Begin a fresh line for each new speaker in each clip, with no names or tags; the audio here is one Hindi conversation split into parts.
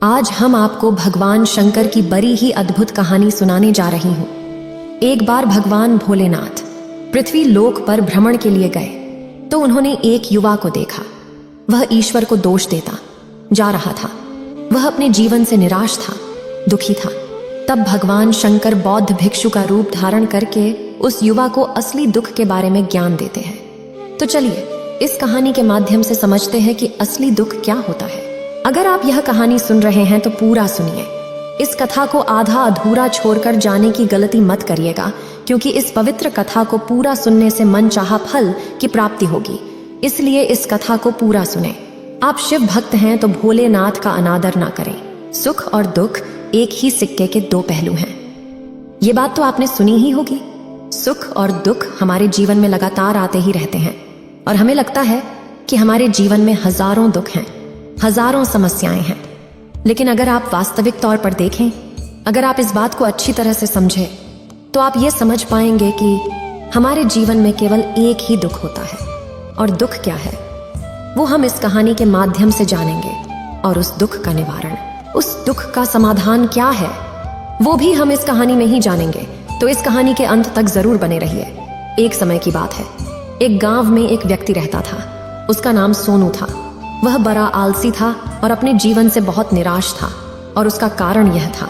आज हम आपको भगवान शंकर की बड़ी ही अद्भुत कहानी सुनाने जा रही हूँ। एक बार भगवान भोलेनाथ पृथ्वी लोक पर भ्रमण के लिए गए तो उन्होंने एक युवा को देखा। वह ईश्वर को दोष देता जा रहा था। वह अपने जीवन से निराश था, दुखी था। तब भगवान शंकर बौद्ध भिक्षु का रूप धारण करके उस युवा को असली दुख के बारे में ज्ञान देते हैं। तो चलिए इस कहानी के माध्यम से समझते हैं कि असली दुख क्या होता है। अगर आप यह कहानी सुन रहे हैं तो पूरा सुनिए। इस कथा को आधा अधूरा छोड़कर जाने की गलती मत करिएगा, क्योंकि इस पवित्र कथा को पूरा सुनने से मनचाहा फल की प्राप्ति होगी। इसलिए इस कथा को पूरा सुने। आप शिव भक्त हैं तो भोलेनाथ का अनादर ना करें। सुख और दुख एक ही सिक्के के दो पहलू हैं। ये बात तो आपने सुनी ही होगी। सुख और दुख हमारे जीवन में लगातार आते ही रहते हैं और हमें लगता है कि हमारे जीवन में हजारों दुख हैं, हजारों समस्याएं हैं। लेकिन अगर आप वास्तविक तौर पर देखें, अगर आप इस बात को अच्छी तरह से समझें, तो आप ये समझ पाएंगे कि हमारे जीवन में केवल एक ही दुख होता है। और दुख क्या है वो हम इस कहानी के माध्यम से जानेंगे। और उस दुख का निवारण, उस दुख का समाधान क्या है, वो भी हम इस कहानी में ही जानेंगे। तो इस कहानी के अंत तक जरूर बने रहिए। एक समय की बात है, एक गांव में एक व्यक्ति रहता था। उसका नाम सोनू था। वह बड़ा आलसी था और अपने जीवन से बहुत निराश था। और उसका कारण यह था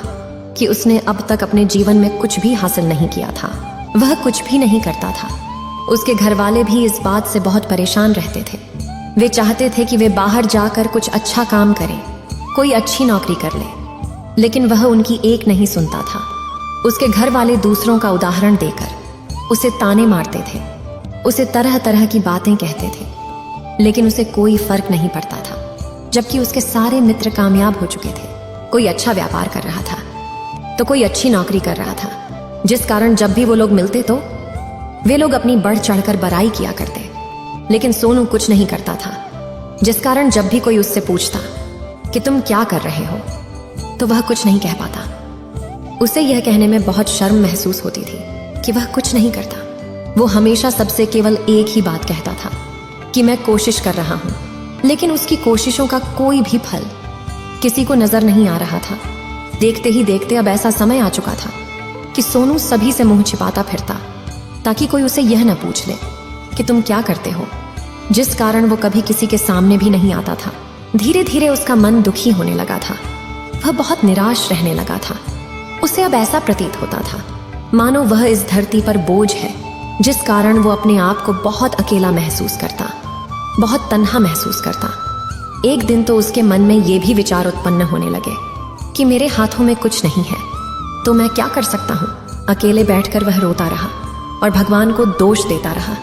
कि उसने अब तक अपने जीवन में कुछ भी हासिल नहीं किया था। वह कुछ भी नहीं करता था। उसके घर वाले भी इस बात से बहुत परेशान रहते थे। वे चाहते थे कि वे बाहर जाकर कुछ अच्छा काम करें, कोई अच्छी नौकरी कर ले, लेकिन वह उनकी एक नहीं सुनता था। उसके घर वाले दूसरों का उदाहरण देकर उसे ताने मारते थे, उसे तरह तरह की बातें कहते थे, लेकिन उसे कोई फर्क नहीं पड़ता था। जबकि उसके सारे मित्र कामयाब हो चुके थे। कोई अच्छा व्यापार कर रहा था तो कोई अच्छी नौकरी कर रहा था, जिस कारण जब भी वो लोग मिलते तो वे लोग अपनी बढ़ चढ़कर बड़ाई किया करते। लेकिन सोनू कुछ नहीं करता था, जिस कारण जब भी कोई उससे पूछता कि तुम क्या कर रहे हो, तो वह कुछ नहीं कह पाता। उसे यह कहने में बहुत शर्म महसूस होती थी कि वह कुछ नहीं करता। वो हमेशा सबसे केवल एक ही बात कहता था कि मैं कोशिश कर रहा हूं। लेकिन उसकी कोशिशों का कोई भी फल किसी को नजर नहीं आ रहा था। देखते ही देखते अब ऐसा समय आ चुका था कि सोनू सभी से मुंह छिपाता फिरता, ताकि कोई उसे यह न पूछ ले कि तुम क्या करते हो, जिस कारण वो कभी किसी के सामने भी नहीं आता था। धीरे धीरे उसका मन दुखी होने लगा था। वह बहुत निराश रहने लगा था। उसे अब ऐसा प्रतीत होता था मानो वह इस धरती पर बोझ है, जिस कारण वो अपने आप को बहुत अकेला महसूस करता, बहुत तन्हा महसूस करता। एक दिन तो उसके मन में ये भी विचार उत्पन्न होने लगे कि मेरे हाथों में कुछ नहीं है तो मैं क्या कर सकता हूँ। अकेले बैठकर वह रोता रहा और भगवान को दोष देता रहा।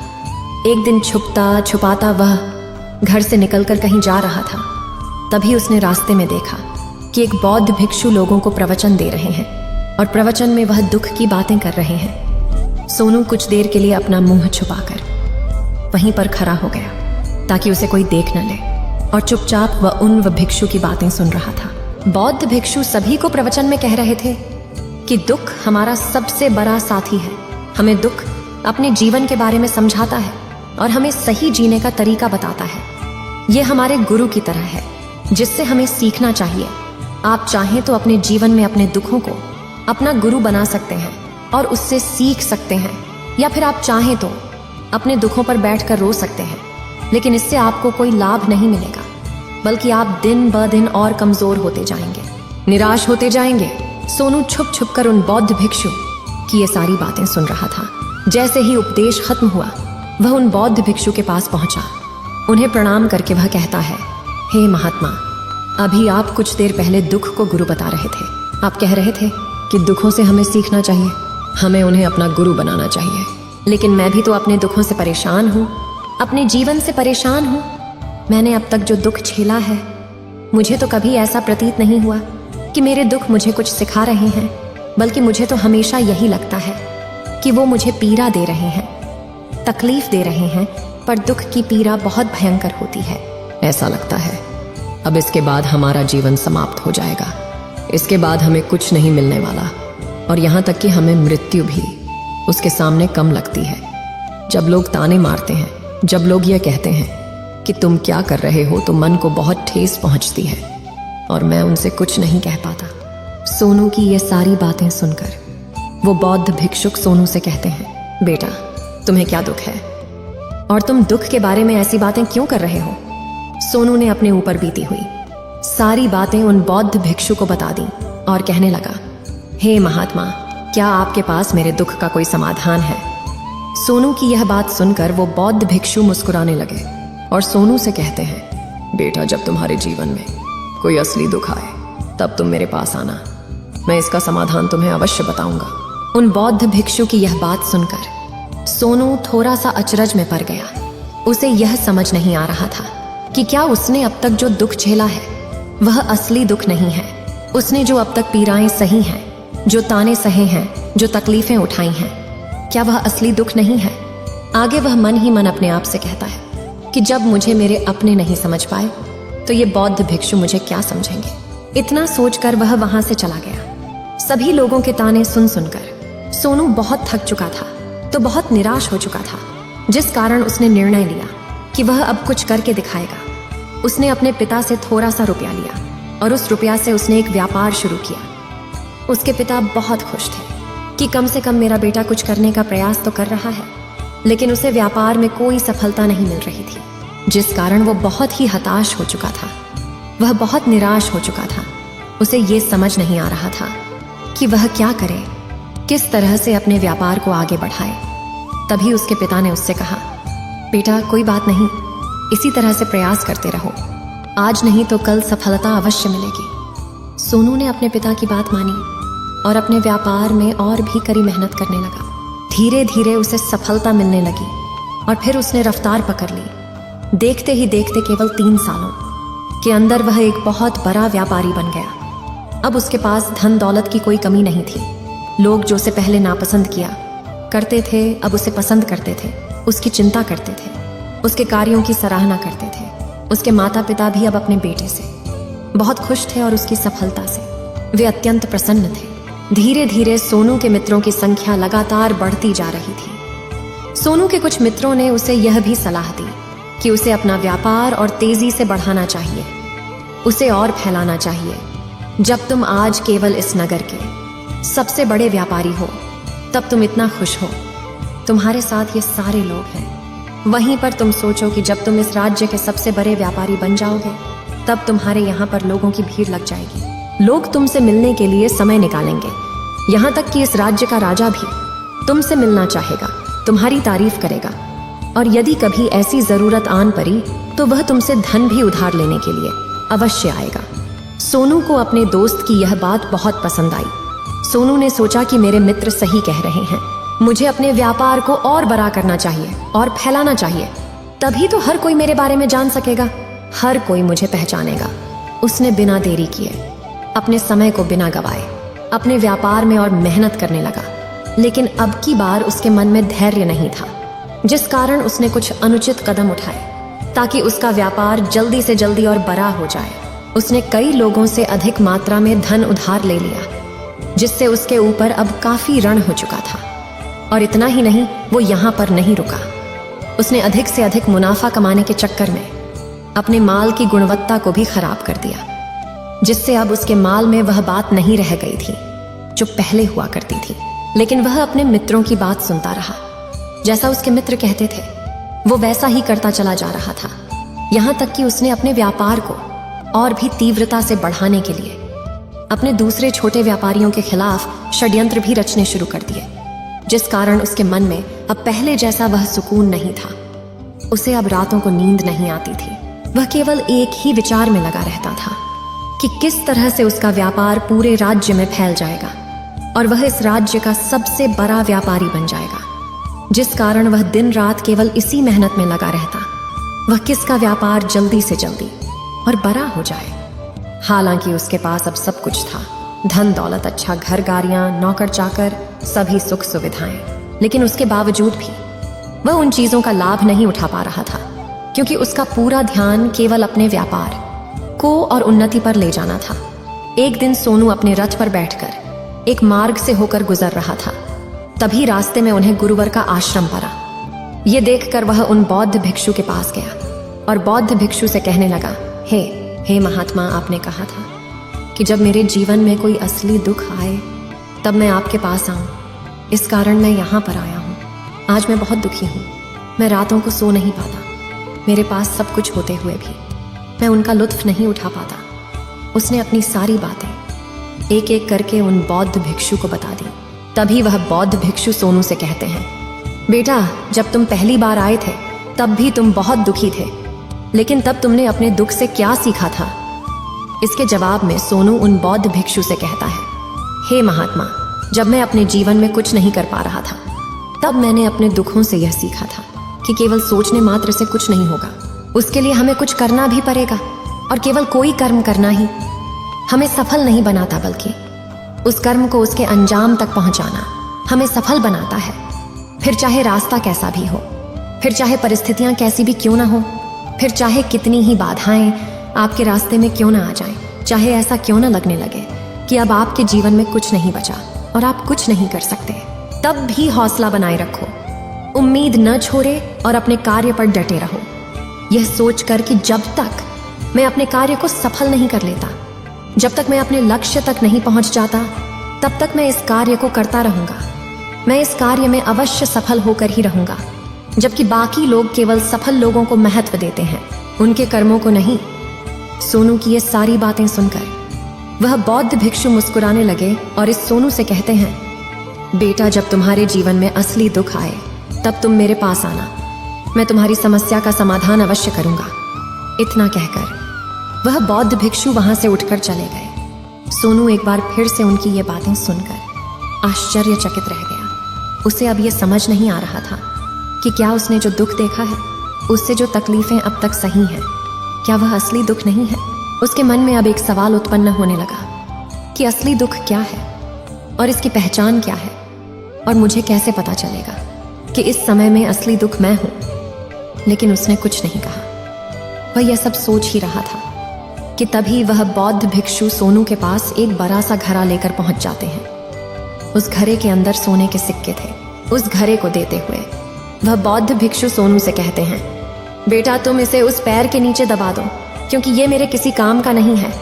एक दिन छुपता छुपाता वह घर से निकलकर कहीं जा रहा था। तभी उसने रास्ते में देखा कि एक बौद्ध भिक्षु लोगों को प्रवचन दे रहे हैं और प्रवचन में वह दुख की बातें कर रहे हैं। सोनू कुछ देर के लिए अपना मुंह छुपाकर वहीं पर खड़ा हो गया, ताकि उसे कोई देख न ले, और चुपचाप वह उन भिक्षु की बातें सुन रहा था। बौद्ध भिक्षु सभी को प्रवचन में कह रहे थे कि दुख हमारा सबसे बड़ा साथी है। हमें दुख अपने जीवन के बारे में समझाता है और हमें सही जीने का तरीका बताता है। यह हमारे गुरु की तरह है, जिससे हमें सीखना चाहिए। आप चाहें तो अपने जीवन में अपने दुखों को अपना गुरु बना सकते हैं और उससे सीख सकते हैं, या फिर आप चाहें तो अपने दुखों पर बैठकर रो सकते हैं। लेकिन इससे आपको कोई लाभ नहीं मिलेगा, बल्कि आप दिन ब दिन और कमजोर होते जाएंगे, निराश होते जाएंगे। सोनू छुप छुप कर उन बौद्ध भिक्षु की ये सारी बातें सुन रहा था। जैसे ही उपदेश खत्म हुआ, वह उन बौद्ध भिक्षु के पास पहुंचा। उन्हें प्रणाम करके वह कहता है, हे महात्मा, अभी आप कुछ देर पहले दुख को गुरु बता रहे थे। आप कह रहे थे कि दुखों से हमें सीखना चाहिए, हमें उन्हें अपना गुरु बनाना चाहिए। लेकिन मैं भी तो अपने दुखों से परेशान हूँ, अपने जीवन से परेशान हूँ। मैंने अब तक जो दुख झेला है, मुझे तो कभी ऐसा प्रतीत नहीं हुआ कि मेरे दुख मुझे कुछ सिखा रहे हैं, बल्कि मुझे तो हमेशा यही लगता है कि वो मुझे पीड़ा दे रहे हैं, तकलीफ दे रहे हैं। पर दुख की पीड़ा बहुत भयंकर होती है। ऐसा लगता है अब इसके बाद हमारा जीवन समाप्त हो जाएगा, इसके बाद हमें कुछ नहीं मिलने वाला, और यहाँ तक कि हमें मृत्यु भी उसके सामने कम लगती है। जब लोग ताने मारते हैं, जब लोग यह कहते हैं कि तुम क्या कर रहे हो, तो मन को बहुत ठेस पहुंचती है। और मैं उनसे कुछ नहीं कह पाता। सोनू की ये सारी बातें सुनकर वो बौद्ध भिक्षुक सोनू से कहते हैं, बेटा तुम्हें क्या दुख है और तुम दुख के बारे में ऐसी बातें क्यों कर रहे हो? सोनू ने अपने ऊपर बीती हुई सारी बातें उन बौद्ध भिक्षु को बता दी और कहने लगा, हे महात्मा, क्या आपके पास मेरे दुख का कोई समाधान है? सोनू की यह बात सुनकर वो बौद्ध भिक्षु मुस्कुराने लगे और सोनू से कहते हैं, बेटा जब तुम्हारे जीवन में कोई असली दुख आए तब तुम मेरे पास आना, मैं इसका समाधान तुम्हें अवश्य बताऊंगा। उन बौद्ध भिक्षु की यह बात सुनकर सोनू थोड़ा सा अचरज में पड़ गया। उसे यह समझ नहीं आ रहा था कि क्या उसने अब तक जो दुख झेला है वह असली दुख नहीं है। उसने जो अब तक पीड़ाएं सही हैं, जो ताने सहे हैं, जो तकलीफें उठाई हैं, क्या वह असली दुख नहीं है? आगे वह मन ही मन अपने आप से कहता है कि जब मुझे मेरे अपने नहीं समझ पाए तो ये बौद्ध भिक्षु मुझे क्या समझेंगे। इतना सोचकर वह वहां से चला गया। सभी लोगों के ताने सुन सुनकर सोनू बहुत थक चुका था, तो बहुत निराश हो चुका था, जिस कारण उसने निर्णय लिया कि वह अब कुछ करके दिखाएगा। उसने अपने पिता से थोड़ा सा रुपया लिया और उस रुपया से उसने एक व्यापार शुरू किया। उसके पिता बहुत खुश थे कि कम से कम मेरा बेटा कुछ करने का प्रयास तो कर रहा है, लेकिन उसे व्यापार में कोई सफलता नहीं मिल रही थी, जिस कारण वो बहुत ही हताश हो चुका था। वह बहुत निराश हो चुका था। उसे ये समझ नहीं आ रहा था कि वह क्या करे, किस तरह से अपने व्यापार को आगे बढ़ाए। तभी उसके पिता ने उससे कहा, बेटा कोई बात नहीं, इसी तरह से प्रयास करते रहो, आज नहीं तो कल सफलता अवश्य मिलेगी। सोनू ने अपने पिता की बात मानी और अपने व्यापार में और भी कड़ी मेहनत करने लगा। धीरे धीरे उसे सफलता मिलने लगी और फिर उसने रफ्तार पकड़ ली। देखते ही देखते केवल 3 सालों के अंदर वह एक बहुत बड़ा व्यापारी बन गया। अब उसके पास धन दौलत की कोई कमी नहीं थी। लोग जो उसे पहले नापसंद किया करते थे, अब उसे पसंद करते थे, उसकी चिंता करते थे, उसके कार्यों की सराहना करते थे। उसके माता पिता भी अब अपने बेटे से बहुत खुश थे और उसकी सफलता से वे अत्यंत प्रसन्न थे। धीरे धीरे सोनू के मित्रों की संख्या लगातार बढ़ती जा रही थी। सोनू के कुछ मित्रों ने उसे यह भी सलाह दी कि उसे अपना व्यापार और तेजी से बढ़ाना चाहिए, उसे और फैलाना चाहिए। जब तुम आज केवल इस नगर के सबसे बड़े व्यापारी हो तब तुम इतना खुश हो, तुम्हारे साथ ये सारे लोग हैं। वहीं पर तुम सोचो कि जब तुम इस राज्य के सबसे बड़े व्यापारी बन जाओगे तब तुम्हारे यहाँ पर लोगों की भीड़ लग जाएगी। लोग तुमसे मिलने के लिए समय निकालेंगे। यहाँ तक कि इस राज्य का राजा भी तुमसे मिलना चाहेगा, तुम्हारी तारीफ करेगा, और यदि कभी ऐसी जरूरत आन पड़ी तो वह तुमसे धन भी उधार लेने के लिए अवश्य आएगा। सोनू को अपने दोस्त की यह बात बहुत पसंद आई। सोनू ने सोचा कि मेरे मित्र सही कह रहे हैं, मुझे अपने व्यापार को और बड़ा करना चाहिए और फैलाना चाहिए, तभी तो हर कोई मेरे बारे में जान सकेगा, हर कोई मुझे पहचानेगा। उसने बिना देरी किए, अपने समय को बिना गवाए अपने व्यापार में और मेहनत करने लगा। लेकिन अब की बार उसके मन में धैर्य नहीं था, जिस कारण उसने कुछ अनुचित कदम उठाए ताकि उसका व्यापार जल्दी से जल्दी और बड़ा हो जाए। उसने कई लोगों से अधिक मात्रा में धन उधार ले लिया, जिससे उसके ऊपर अब काफी ऋण हो चुका था। और इतना ही नहीं, वो यहाँ पर नहीं रुका। उसने अधिक से अधिक मुनाफा कमाने के चक्कर में अपने माल की गुणवत्ता को भी खराब कर दिया, जिससे अब उसके माल में वह बात नहीं रह गई थी जो पहले हुआ करती थी। लेकिन वह अपने मित्रों की बात सुनता रहा। जैसा उसके मित्र कहते थे वो वैसा ही करता चला जा रहा था। यहाँ तक कि उसने अपने व्यापार को और भी तीव्रता से बढ़ाने के लिए अपने दूसरे छोटे व्यापारियों के खिलाफ षड्यंत्र भी रचने शुरू कर दिए, जिस कारण उसके मन में अब पहले जैसा वह सुकून नहीं था। उसे अब रातों को नींद नहीं आती थी। वह केवल एक ही विचार में लगा रहता था कि किस तरह से उसका व्यापार पूरे राज्य में फैल जाएगा और वह इस राज्य का सबसे बड़ा व्यापारी बन जाएगा, जिस कारण वह दिन रात केवल इसी मेहनत में लगा रहता, वह किसका व्यापार जल्दी से जल्दी और बड़ा हो जाए। हालांकि उसके पास अब सब कुछ था, धन दौलत, अच्छा घर, गाड़ियां, नौकर चाकर, सभी सुख सुविधाएं। लेकिन उसके बावजूद भी वह उन चीजों का लाभ नहीं उठा पा रहा था, क्योंकि उसका पूरा ध्यान केवल अपने व्यापार को और उन्नति पर ले जाना था। एक दिन सोनू अपने रथ पर बैठकर एक मार्ग से होकर गुजर रहा था। तभी रास्ते में उन्हें गुरुवर का आश्रम पड़ा। ये देखकर वह उन बौद्ध भिक्षु के पास गया और बौद्ध भिक्षु से कहने लगा, हे महात्मा, आपने कहा था कि जब मेरे जीवन में कोई असली दुख आए तब मैं आपके पास आऊं। इस कारण मैं यहाँ पर आया हूँ। आज मैं बहुत दुखी हूँ। मैं रातों को सो नहीं पाता। मेरे पास सब कुछ होते हुए भी मैं उनका लुत्फ नहीं उठा पाता। उसने अपनी सारी बातें एक एक करके उन बौद्ध भिक्षु को बता दी। तभी वह बौद्ध भिक्षु सोनू से कहते हैं, बेटा, जब तुम पहली बार आए थे तब भी तुम बहुत दुखी थे, लेकिन तब तुमने अपने दुख से क्या सीखा था? इसके जवाब में सोनू उन बौद्ध भिक्षु से कहता है, हे महात्मा, जब मैं अपने जीवन में कुछ नहीं कर पा रहा था तब मैंने अपने दुखों से यह सीखा था कि केवल सोचने मात्र से कुछ नहीं होगा। उसके लिए हमें कुछ करना भी पड़ेगा, और केवल कोई कर्म करना ही हमें सफल नहीं बनाता, बल्कि उस कर्म को उसके अंजाम तक पहुंचाना हमें सफल बनाता है। फिर चाहे रास्ता कैसा भी हो, फिर चाहे परिस्थितियां कैसी भी क्यों ना हो, फिर चाहे कितनी ही बाधाएं आपके रास्ते में क्यों ना आ जाएं, चाहे ऐसा क्यों ना लगने लगे कि अब आपके जीवन में कुछ नहीं बचा और आप कुछ नहीं कर सकते, तब भी हौसला बनाए रखो, उम्मीद न छोड़े और अपने कार्य पर डटे रहो, यह सोचकर कि जब तक मैं अपने कार्य को सफल नहीं कर लेता, जब तक मैं अपने लक्ष्य तक नहीं पहुंच जाता, तब तक मैं इस कार्य को करता रहूंगा। मैं इस कार्य में अवश्य सफल होकर ही रहूंगा। जबकि बाकी लोग केवल सफल लोगों को महत्व देते हैं, उनके कर्मों को नहीं। सोनू की ये सारी बातें सुनकर वह बौद्ध भिक्षु मुस्कुराने लगे और इस सोनू से कहते हैं, बेटा, जब तुम्हारे जीवन में असली दुख आए तब तुम मेरे पास आना, मैं तुम्हारी समस्या का समाधान अवश्य करूंगा। इतना कहकर वह बौद्ध भिक्षु वहां से उठकर चले गए। सोनू एक बार फिर से उनकी ये बातें सुनकर आश्चर्यचकित रह गया। उसे अब ये समझ नहीं आ रहा था कि क्या उसने जो दुख देखा है, उससे जो तकलीफें अब तक सही हैं, क्या वह असली दुख नहीं है? उसके मन में अब एक सवाल उत्पन्न होने लगा कि असली दुख क्या है और इसकी पहचान क्या है, और मुझे कैसे पता चलेगा कि इस समय में असली दुख मैं हूं। लेकिन उसने कुछ नहीं कहा। वह यह सब सोच ही रहा था कि तभी वह बौद्ध भिक्षु सोनू के पास एक बड़ा सा घड़ा लेकर पहुंच जाते हैं। उस घड़े के अंदर सोने के सिक्के थे। उस घड़े को देते हुए वह बौद्ध भिक्षु सोनू से कहते हैं, बेटा, तुम इसे उस पैर के नीचे दबा दो, क्योंकि ये मेरे किसी काम का नहीं है।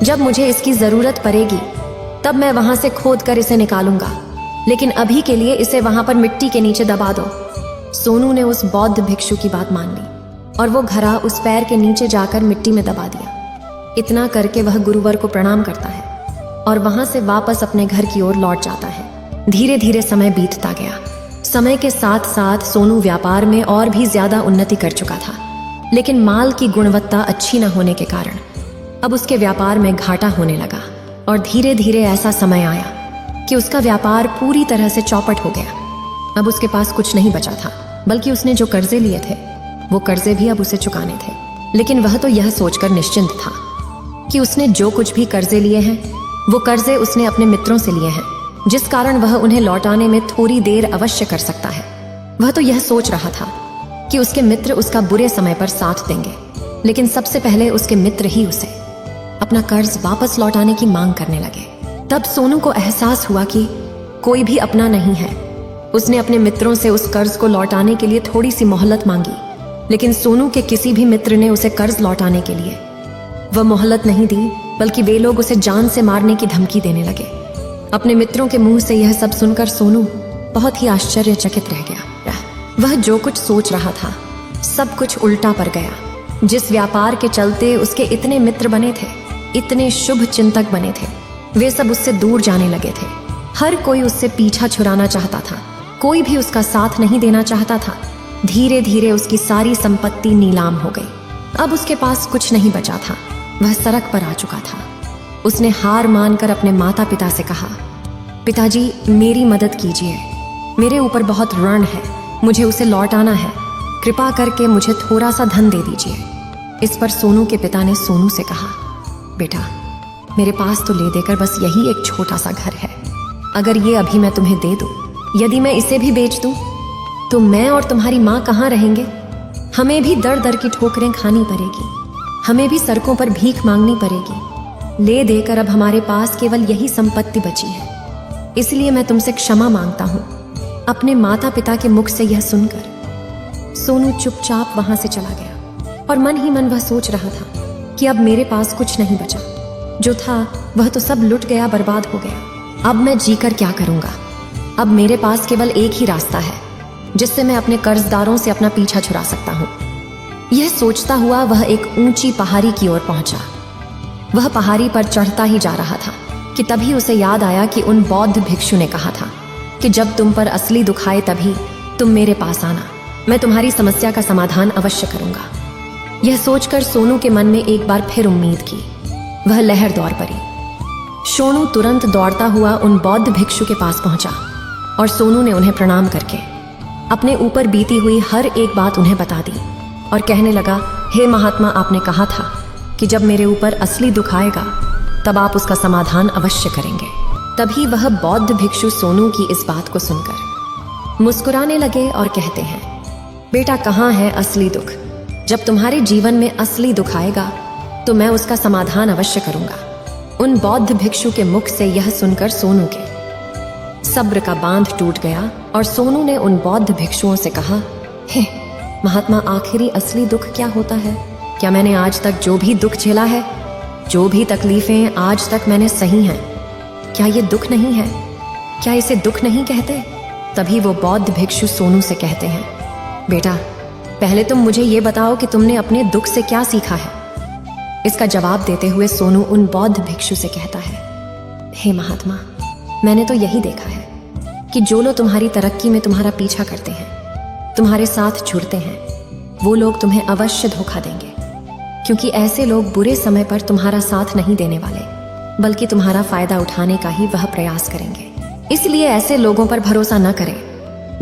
जब मुझे इसकी जरूरत पड़ेगी तब मैं वहां से खोद कर इसे निकालूंगा, लेकिन अभी के लिए इसे वहां पर मिट्टी के नीचे दबा दो। सोनू ने उस बौद्ध भिक्षु की बात मान ली और वो घड़ा उस पैर के नीचे जाकर मिट्टी में दबा दिया। इतना करके वह गुरुवर को प्रणाम करता है और वहां से वापस अपने घर की ओर लौट जाता है। धीरे धीरे समय बीतता गया। समय के साथ साथ सोनू व्यापार में और भी ज्यादा उन्नति कर चुका था, लेकिन माल की गुणवत्ता अच्छी न होने के कारण अब उसके व्यापार में घाटा होने लगा। और धीरे धीरे ऐसा समय आया कि उसका व्यापार पूरी तरह से चौपट हो गया। अब उसके पास कुछ नहीं बचा था, बल्कि उसने जो कर्जे लिए थे वो कर्जे भी अब उसे चुकाने थे। लेकिन वह तो यह सोचकर निश्चिंत था कि उसने जो कुछ भी कर्जे लिए हैं वो कर्जे उसने अपने मित्रों से लिए हैं, जिस कारण वह उन्हें लौटाने में थोड़ी देर अवश्य कर सकता है। वह तो यह सोच रहा था कि उसके मित्र उसका बुरे समय पर साथ देंगे, लेकिन सबसे पहले उसके मित्र ही उसे अपना कर्ज वापस लौटाने की मांग करने लगे। तब सोनू को एहसास हुआ कि कोई भी अपना नहीं है। उसने अपने मित्रों से उस कर्ज को लौटाने के लिए थोड़ी सी मोहलत मांगी, लेकिन सोनू के किसी भी मित्र ने उसे कर्ज लौटाने के लिए वह मोहलत नहीं दी, बल्कि वे लोग उसे जान से मारने की धमकी देने लगे। अपने मित्रों के मुंह से यह सब सुनकर सोनू बहुत ही आश्चर्यचकित रह गया। वह जो कुछ सोच रहा था सब कुछ उल्टा पड़ गया। जिस व्यापार के चलते उसके इतने मित्र बने थे, इतने शुभ चिंतक बने थे, वे सब उससे दूर जाने लगे थे। हर कोई उससे पीछा छुड़ाना चाहता था, कोई भी उसका साथ नहीं देना चाहता था। धीरे धीरे उसकी सारी संपत्ति नीलाम हो गई। अब उसके पास कुछ नहीं बचा था। वह सड़क पर आ चुका था। उसने हार मानकर अपने माता पिता से कहा, पिताजी, मेरी मदद कीजिए, मेरे ऊपर बहुत ऋण है, मुझे उसे लौटाना है, कृपा करके मुझे थोड़ा सा धन दे दीजिए। इस पर सोनू के पिता ने सोनू से कहा, बेटा, मेरे पास तो ले देकर बस यही एक छोटा सा घर है। अगर ये अभी मैं तुम्हें दे दूं, यदि मैं इसे भी बेच दूं, तो मैं और तुम्हारी माँ कहाँ रहेंगे? हमें भी दर दर की ठोकरें खानी पड़ेगी, हमें भी सड़कों पर भीख मांगनी पड़ेगी। ले देकर अब हमारे पास केवल यही संपत्ति बची है, इसलिए मैं तुमसे क्षमा मांगता हूँ। अपने माता पिता के मुख से यह सुनकर सोनू चुपचाप वहां से चला गया और मन ही मन वह सोच रहा था कि अब मेरे पास कुछ नहीं बचा, जो था वह तो सब लुट गया, बर्बाद हो गया। अब मैं जीकर क्या करूंगा? अब मेरे पास केवल एक ही रास्ता है जिससे मैं अपने कर्जदारों से अपना पीछा छुड़ा सकता हूँ। यह सोचता हुआ वह एक ऊंची पहाड़ी की ओर पहुंचा। वह पहाड़ी पर चढ़ता ही जा रहा था कि तभी उसे याद आया कि उन बौद्ध भिक्षु ने कहा था कि जब तुम पर असली दुख आए तभी तुम मेरे पास आना, मैं तुम्हारी समस्या का समाधान अवश्य करूंगा। यह सोचकर सोनू के मन में एक बार फिर उम्मीद की। वह लहर दौड़ पड़ी। सोनू तुरंत दौड़ता हुआ उन बौद्ध भिक्षु के पास पहुंचा और सोनू ने उन्हें प्रणाम करके अपने ऊपर बीती हुई हर एक बात उन्हें बता दी और कहने लगा, हे महात्मा, आपने कहा था कि जब मेरे ऊपर असली दुख आएगा तब आप उसका समाधान अवश्य करेंगे। तभी वह बौद्ध भिक्षु सोनू की इस बात को सुनकर मुस्कुराने लगे और कहते हैं, बेटा, कहाँ है असली दुख? जब तुम्हारे जीवन में असली दुख आएगा तो मैं उसका समाधान अवश्य करूंगा। उन बौद्ध भिक्षु के मुख से यह सुनकर सोनू के सब्र का बांध टूट गया और सोनू ने उन बौद्ध भिक्षुओं से कहा, हे महात्मा, आखिरी असली दुख क्या होता है? क्या मैंने आज तक जो भी दुख झेला है, जो भी तकलीफें आज तक मैंने सही हैं, क्या ये दुख नहीं है? क्या इसे दुख नहीं कहते? तभी वो बौद्ध भिक्षु सोनू से कहते हैं, बेटा, पहले तुम मुझे ये बताओ कि तुमने अपने दुख से क्या सीखा है। इसका जवाब देते हुए सोनू उन बौद्ध भिक्षु से कहता है, हे महात्मा, मैंने तो यही देखा है कि जो लोग तुम्हारी तरक्की में तुम्हारा पीछा करते हैं, तुम्हारे साथ जुड़ते हैं, वो लोग तुम्हें अवश्य धोखा देंगे, क्योंकि ऐसे लोग बुरे समय पर तुम्हारा साथ नहीं देने वाले, बल्कि तुम्हारा फायदा उठाने का ही वह प्रयास करेंगे। इसलिए ऐसे लोगों पर भरोसा न करें,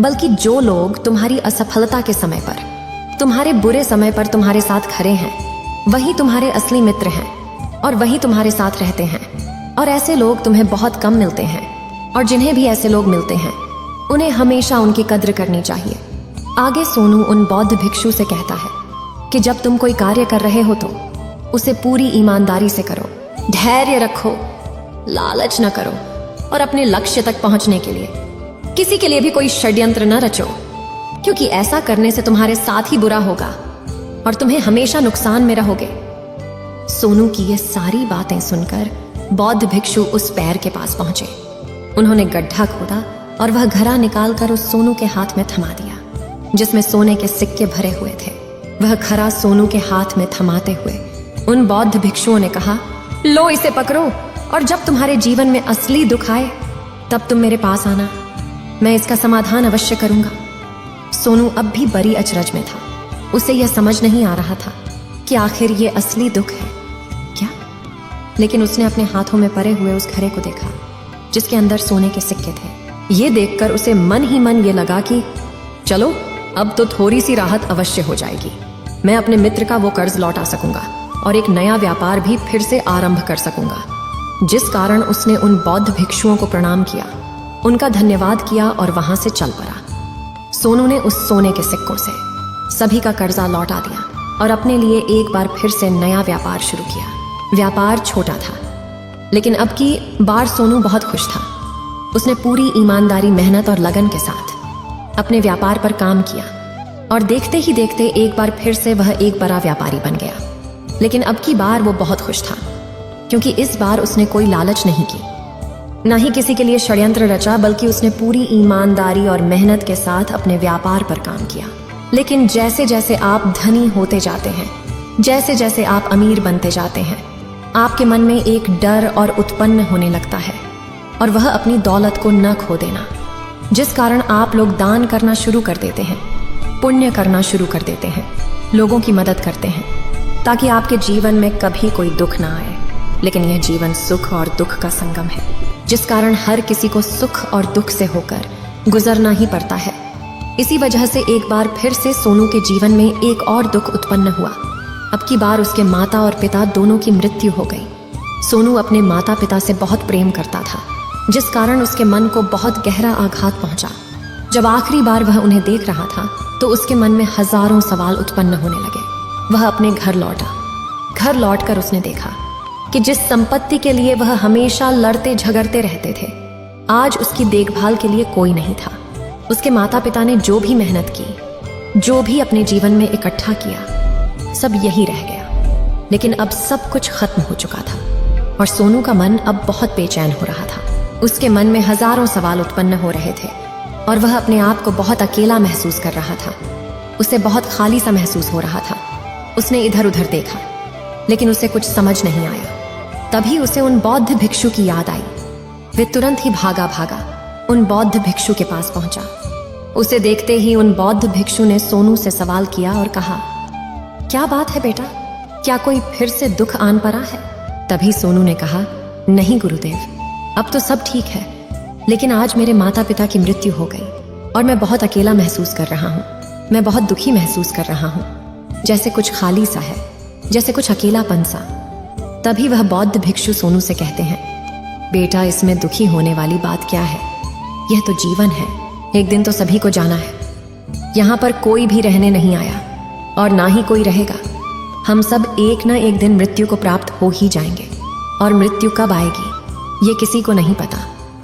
बल्कि जो लोग तुम्हारी असफलता के समय पर, तुम्हारे बुरे समय पर तुम्हारे साथ खड़े हैं, वही तुम्हारे असली मित्र हैं और वही तुम्हारे साथ रहते हैं। और ऐसे लोग तुम्हें बहुत कम मिलते हैं, और जिन्हें भी ऐसे लोग मिलते हैं उन्हें हमेशा उनकी कद्र करनी चाहिए। आगे सोनू उन बौद्ध भिक्षु से कहता है कि जब तुम कोई कार्य कर रहे हो तो उसे पूरी ईमानदारी से करो, धैर्य रखो, लालच न करो और अपने लक्ष्य तक पहुंचने के लिए किसी के लिए भी कोई षड्यंत्र न रचो, क्योंकि ऐसा करने से तुम्हारे साथ ही बुरा होगा और तुम्हें हमेशा नुकसान में रहोगे। सोनू की ये सारी बातें सुनकर बौद्ध भिक्षु उस पैर के पास पहुंचे। उन्होंने गड्ढा खोदा और वह घड़ा निकालकर उस सोनू के हाथ में थमा दिया, जिसमें सोने के सिक्के भरे हुए थे। वह घड़ा सोनू के हाथ में थमाते हुए उन बौद्ध भिक्षुओं ने कहा, लो इसे पकड़ो, और जब तुम्हारे जीवन में असली दुख आए तब तुम मेरे पास आना, मैं इसका समाधान अवश्य करूंगा। सोनू अब भी बड़ी अचरज में था। उसे यह समझ नहीं आ रहा था कि आखिर ये असली दुख है क्या। लेकिन उसने अपने हाथों में पड़े हुए उस घड़े को देखा जिसके अंदर सोने के सिक्के थे। ये देखकर उसे मन ही मन ये लगा कि चलो, अब तो थोड़ी सी राहत अवश्य हो जाएगी। मैं अपने मित्र का वो कर्ज लौटा सकूंगा और एक नया व्यापार भी फिर से आरंभ कर सकूंगा। जिस कारण उसने उन बौद्ध भिक्षुओं को प्रणाम किया, उनका धन्यवाद किया और वहां से चल पड़ा। सोनू ने उस सोने के सिक्कों से सभी का कर्जा लौटा दिया और अपने लिए एक बार फिर से नया व्यापार शुरू किया। व्यापार छोटा था, लेकिन अब की बार सोनू बहुत खुश था। उसने पूरी ईमानदारी, मेहनत और लगन के साथ अपने व्यापार पर काम किया और देखते ही देखते एक बार फिर से वह एक बड़ा व्यापारी बन गया। लेकिन अब की बार वो बहुत खुश था, क्योंकि इस बार उसने कोई लालच नहीं की, न ही किसी के लिए षड्यंत्र रचा, बल्कि उसने पूरी ईमानदारी और मेहनत के साथ अपने व्यापार पर काम किया। लेकिन जैसे जैसे आप धनी होते जाते हैं, जैसे जैसे आप अमीर बनते जाते हैं, आपके मन में एक डर और उत्पन्न होने लगता है, और वह अपनी दौलत को न खो देना, जिस कारण आप लोग दान करना शुरू कर देते हैं, पुण्य करना शुरू कर देते हैं, लोगों की मदद करते हैं, ताकि आपके जीवन में कभी कोई दुख ना आए। लेकिन यह जीवन सुख और दुख का संगम है, जिस कारण हर किसी को सुख और दुख से होकर गुजरना ही पड़ता है। इसी वजह से एक बार फिर से सोनू के जीवन में एक और दुख उत्पन्न हुआ। अब की बार उसके माता और पिता दोनों की मृत्यु हो गई। सोनू अपने माता पिता से बहुत प्रेम करता था, जिस कारण उसके मन को बहुत गहरा आघात पहुंचा। जब आखिरी बार वह उन्हें देख रहा था तो उसके मन में हजारों सवाल उत्पन्न होने लगे। वह अपने घर लौटा। घर लौटकर उसने देखा कि जिस संपत्ति के लिए वह हमेशा लड़ते झगड़ते रहते थे, आज उसकी देखभाल के लिए कोई नहीं था। उसके माता पिता ने जो भी मेहनत की, जो भी अपने जीवन में इकट्ठा किया, सब यही रह गया। लेकिन अब सब कुछ खत्म हो चुका था। और सोनू का मन अब बहुत बेचैन हो रहा था। उसके मन में हजारों सवाल उत्पन्न हो रहे थे और वह अपने आप को बहुत अकेला महसूस कर रहा था। उसे बहुत खाली सा महसूस हो रहा था। उसने इधर उधर देखा, लेकिन उसे कुछ समझ नहीं आया। तभी उसे उन बौद्ध भिक्षु की याद आई। वे तुरंत ही भागा भागा उन बौद्ध भिक्षु के पास पहुंचा। उसे देखते ही उन बौद्ध भिक्षु ने सोनू से सवाल किया और कहा, क्या बात है बेटा, क्या कोई फिर से दुख आन पड़ा है? तभी सोनू ने कहा, नहीं गुरुदेव, अब तो सब ठीक है, लेकिन आज मेरे माता पिता की मृत्यु हो गई और मैं बहुत अकेला महसूस कर रहा हूँ। मैं बहुत दुखी महसूस कर रहा हूँ, जैसे कुछ खाली सा है, जैसे कुछ अकेलापन सा। तभी वह बौद्ध भिक्षु सोनू से कहते हैं, बेटा, इसमें दुखी होने वाली बात क्या है? यह तो जीवन है, एक दिन तो सभी को जाना है। यहाँ पर कोई भी रहने नहीं आया और ना ही कोई रहेगा। हम सब एक न एक दिन मृत्यु को प्राप्त हो ही जाएंगे, और मृत्यु कब आएगी ये किसी को नहीं पता।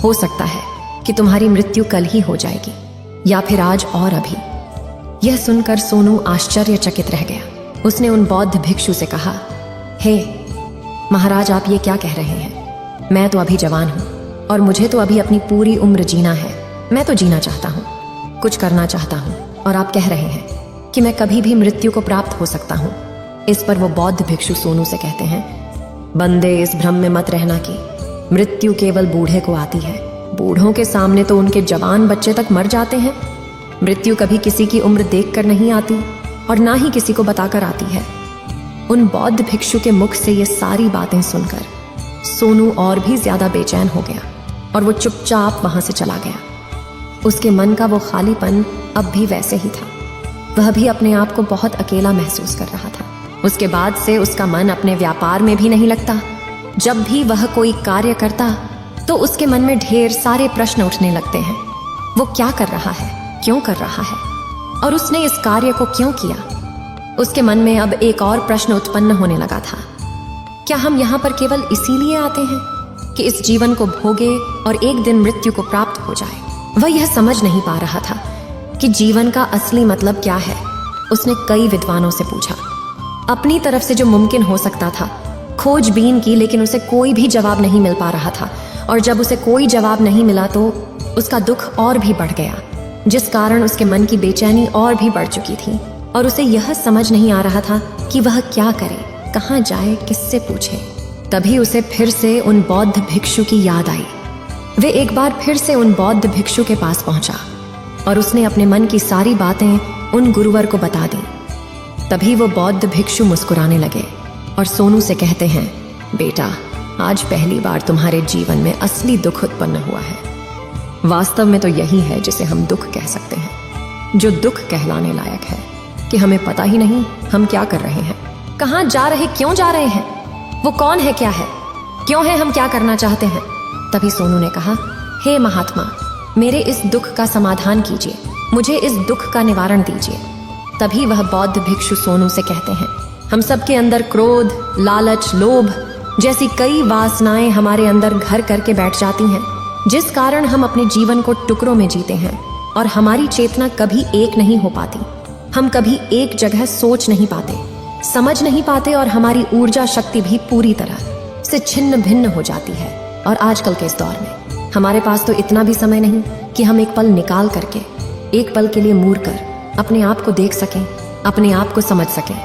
हो सकता है कि तुम्हारी मृत्यु कल ही हो जाएगी, या फिर आज और अभी। यह सुनकर सोनू आश्चर्यचकित रह गया। उसने उन बौद्ध भिक्षु से कहा, हे महाराज, आप ये क्या कह रहे हैं? मैं तो अभी जवान हूँ और मुझे तो अभी अपनी पूरी उम्र जीना है। मैं तो जीना चाहता हूँ, कुछ करना चाहता हूँ, और आप कह रहे हैं कि मैं कभी भी मृत्यु को प्राप्त हो सकता हूँ। इस पर वो बौद्ध भिक्षु सोनू से कहते हैं, बंदे, इस भ्रम में मत रहना कि मृत्यु केवल बूढ़े को आती है। बूढ़ों के सामने तो उनके जवान बच्चे तक मर जाते हैं। मृत्यु कभी किसी की उम्र देखकर नहीं आती और ना ही किसी को बताकर आती है। उन बौद्ध भिक्षु के मुख से ये सारी बातें सुनकर सोनू और भी ज्यादा बेचैन हो गया और वो चुपचाप वहां से चला गया। उसके मन का वो खालीपन अब भी वैसे ही था। वह भी अपने आप को बहुत अकेला महसूस कर रहा था। उसके बाद से उसका मन अपने व्यापार में भी नहीं लगता। जब भी वह कोई कार्य करता तो उसके मन में ढेर सारे प्रश्न उठने लगते हैं। वो क्या कर रहा है, क्यों कर रहा है, और उसने इस कार्य को क्यों किया? उसके मन में अब एक और प्रश्न उत्पन्न होने लगा था, क्या हम यहाँ पर केवल इसीलिए आते हैं कि इस जीवन को भोगे और एक दिन मृत्यु को प्राप्त हो जाए? वह यह समझ नहीं पा रहा था कि जीवन का असली मतलब क्या है। उसने कई विद्वानों से पूछा, अपनी तरफ से जो मुमकिन हो सकता था खोजबीन की, लेकिन उसे कोई भी जवाब नहीं मिल पा रहा था। और जब उसे कोई जवाब नहीं मिला तो उसका दुख और भी बढ़ गया, जिस कारण उसके मन की बेचैनी और भी बढ़ चुकी थी। और उसे यह समझ नहीं आ रहा था कि वह क्या करे, कहाँ जाए, किससे पूछे। तभी उसे फिर से उन बौद्ध भिक्षु की याद आई। वे एक बार फिर से उन बौद्ध भिक्षु के पास पहुंचा और उसने अपने मन की सारी बातें उन गुरुवर को बता दी। तभी वो बौद्ध भिक्षु मुस्कुराने लगे और सोनू से कहते हैं, बेटा, आज पहली बार तुम्हारे जीवन में असली दुख उत्पन्न हुआ है। वास्तव में तो यही है जिसे हम दुख कह सकते हैं, जो दुख कहलाने लायक है कि हमें पता ही नहीं हम क्या कर रहे हैं, कहाँ जा रहे, क्यों जा रहे हैं, वो कौन है, क्या है, क्यों है, हम क्या करना चाहते हैं। तभी सोनू ने कहा, हे महात्मा, मेरे इस दुख का समाधान कीजिए, मुझे इस दुख का निवारण दीजिए। तभी वह बौद्ध भिक्षु सोनू से कहते हैं, हम सबके अंदर क्रोध, लालच, लोभ जैसी कई वासनाएं हमारे अंदर घर करके बैठ जाती हैं, जिस कारण हम अपने जीवन को टुकड़ों में जीते हैं और हमारी चेतना कभी एक नहीं हो पाती। हम कभी एक जगह सोच नहीं पाते, समझ नहीं पाते, और हमारी ऊर्जा शक्ति भी पूरी तरह से छिन्न भिन्न हो जाती है। और आजकल के इस दौर में हमारे पास तो इतना भी समय नहीं कि हम एक पल निकाल करके, एक पल के लिए मुड़ कर अपने आप को देख सकें, अपने आप को समझ सकें।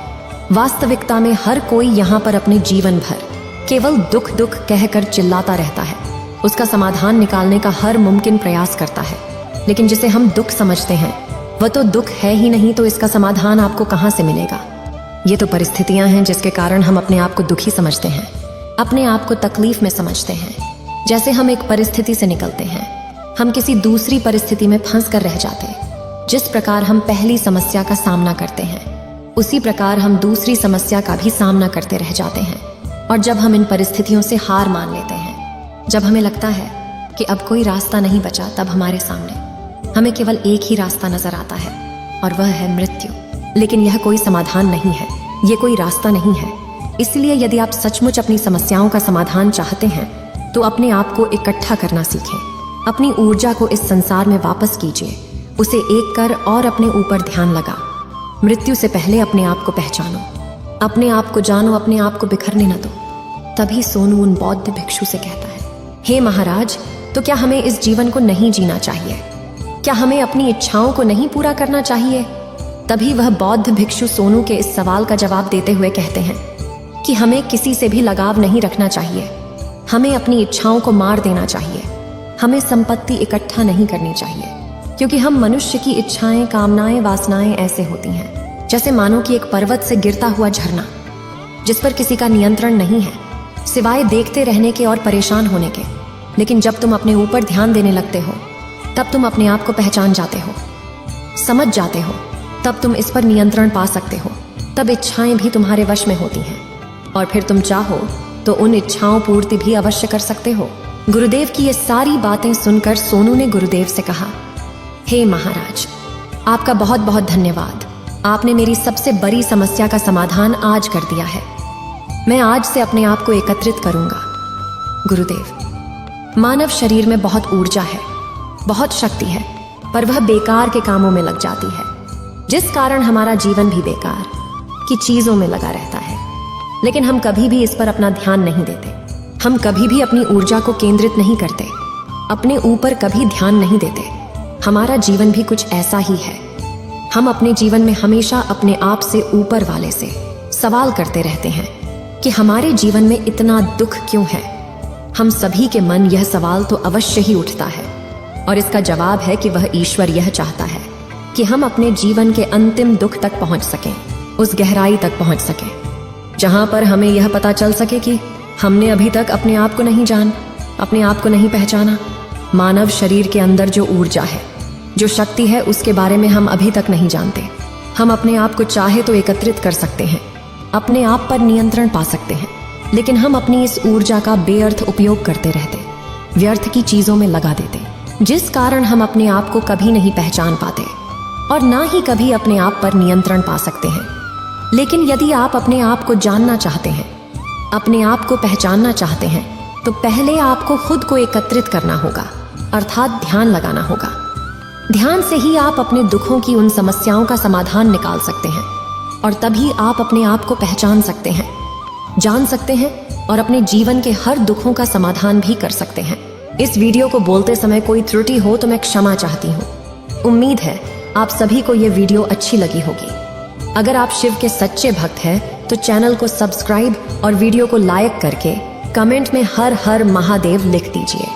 वास्तविकता में हर कोई यहाँ पर अपने जीवन भर केवल दुख दुख कहकर चिल्लाता रहता है। उसका समाधान निकालने का हर मुमकिन प्रयास करता है, लेकिन जिसे हम दुख समझते हैं वह तो दुख है ही नहीं, तो इसका समाधान आपको कहाँ से मिलेगा? ये तो परिस्थितियां हैं जिसके कारण हम अपने आप को दुखी समझते हैं, अपने आप को तकलीफ में समझते हैं। जैसे हम एक परिस्थिति से निकलते हैं, हम किसी दूसरी परिस्थिति में फंस कर रह जाते हैं। जिस प्रकार हम पहली समस्या का सामना करते हैं, उसी प्रकार हम दूसरी समस्या का भी सामना करते रह जाते हैं। और जब हम इन परिस्थितियों से हार मान लेते हैं, जब हमें लगता है कि अब कोई रास्ता नहीं बचा, तब हमारे सामने हमें केवल एक ही रास्ता नजर आता है, और वह है मृत्यु। लेकिन यह कोई समाधान नहीं है, ये कोई रास्ता नहीं है। इसलिए यदि आप सचमुच अपनी समस्याओं का समाधान चाहते हैं तो अपने आप को इकट्ठा करना सीखें। अपनी ऊर्जा को इस संसार में वापस कीजिए, उसे एक कर और अपने ऊपर ध्यान लगा। मृत्यु से पहले अपने आप को पहचानो, अपने आप को जानो, अपने आप को बिखरने न दो। तभी सोनू उन बौद्ध भिक्षु से कहता है, हे महाराज, तो क्या हमें इस जीवन को नहीं जीना चाहिए? क्या हमें अपनी इच्छाओं को नहीं पूरा करना चाहिए? तभी वह बौद्ध भिक्षु सोनू के इस सवाल का जवाब देते हुए कहते हैं कि हमें किसी से भी लगाव नहीं रखना चाहिए, हमें अपनी इच्छाओं को मार देना चाहिए, हमें संपत्ति इकट्ठा नहीं करनी चाहिए, क्योंकि हम मनुष्य की इच्छाएं, कामनाएं, वासनाएं ऐसे होती हैं जैसे मानो कि एक पर्वत से गिरता हुआ झरना, जिस पर किसी का नियंत्रण नहीं है सिवाय देखते रहने के और परेशान होने के। लेकिन जब तुम अपने ऊपर ध्यान देने लगते हो तब तुम अपने आप को पहचान जाते हो, समझ जाते हो, तब तुम इस पर नियंत्रण पा सकते हो। तब इच्छाएं भी तुम्हारे वश में होती हैं और फिर तुम चाहो तो उन इच्छाओं पूर्ति भी अवश्य कर सकते हो। गुरुदेव की ये सारी बातें सुनकर सोनू ने गुरुदेव से कहा, हे महाराज, आपका बहुत बहुत धन्यवाद। आपने मेरी सबसे बड़ी समस्या का समाधान आज कर दिया है। मैं आज से अपने आप को एकत्रित करूंगा। गुरुदेव, मानव शरीर में बहुत ऊर्जा है, बहुत शक्ति है, पर वह बेकार के कामों में लग जाती है, जिस कारण हमारा जीवन भी बेकार की चीजों में लगा रहता है। लेकिन हम कभी भी इस पर अपना ध्यान नहीं देते, हम कभी भी अपनी ऊर्जा को केंद्रित नहीं करते, अपने ऊपर कभी ध्यान नहीं देते। हमारा जीवन भी कुछ ऐसा ही है। हम अपने जीवन में हमेशा अपने आप से ऊपर वाले से सवाल करते रहते हैं कि हमारे जीवन में इतना दुख क्यों है। हम सभी के मन यह सवाल तो अवश्य ही उठता है, और इसका जवाब है कि वह ईश्वर यह चाहता है कि हम अपने जीवन के अंतिम दुख तक पहुंच सकें, उस गहराई तक पहुंच सकें जहां पर हमें यह पता चल सके कि हमने अभी तक अपने आप को नहीं जान, अपने आप को नहीं पहचाना। मानव शरीर के अंदर जो ऊर्जा है, जो शक्ति है, उसके बारे में हम अभी तक नहीं जानते। हम अपने आप को चाहे तो एकत्रित कर सकते हैं, अपने आप पर नियंत्रण पा सकते हैं, लेकिन हम अपनी इस ऊर्जा का बेअर्थ उपयोग करते रहते, व्यर्थ की चीजों में लगा देते, जिस कारण हम अपने आप को कभी नहीं पहचान पाते और ना ही कभी अपने आप पर नियंत्रण पा सकते हैं। लेकिन यदि आप अपने आप को जानना चाहते हैं, अपने आप को पहचानना चाहते हैं, तो पहले आपको खुद को एकत्रित करना होगा, अर्थात ध्यान लगाना होगा। ध्यान से ही आप अपने दुखों की उन समस्याओं का समाधान निकाल सकते हैं, और तभी आप अपने आप को पहचान सकते हैं, जान सकते हैं और अपने जीवन के हर दुखों का समाधान भी कर सकते हैं। इस वीडियो को बोलते समय कोई त्रुटि हो तो मैं क्षमा चाहती हूँ। उम्मीद है आप सभी को ये वीडियो अच्छी लगी होगी। अगर आप शिव के सच्चे भक्त हैं तो चैनल को सब्सक्राइब और वीडियो को लाइक करके कमेंट में हर हर महादेव लिख दीजिए।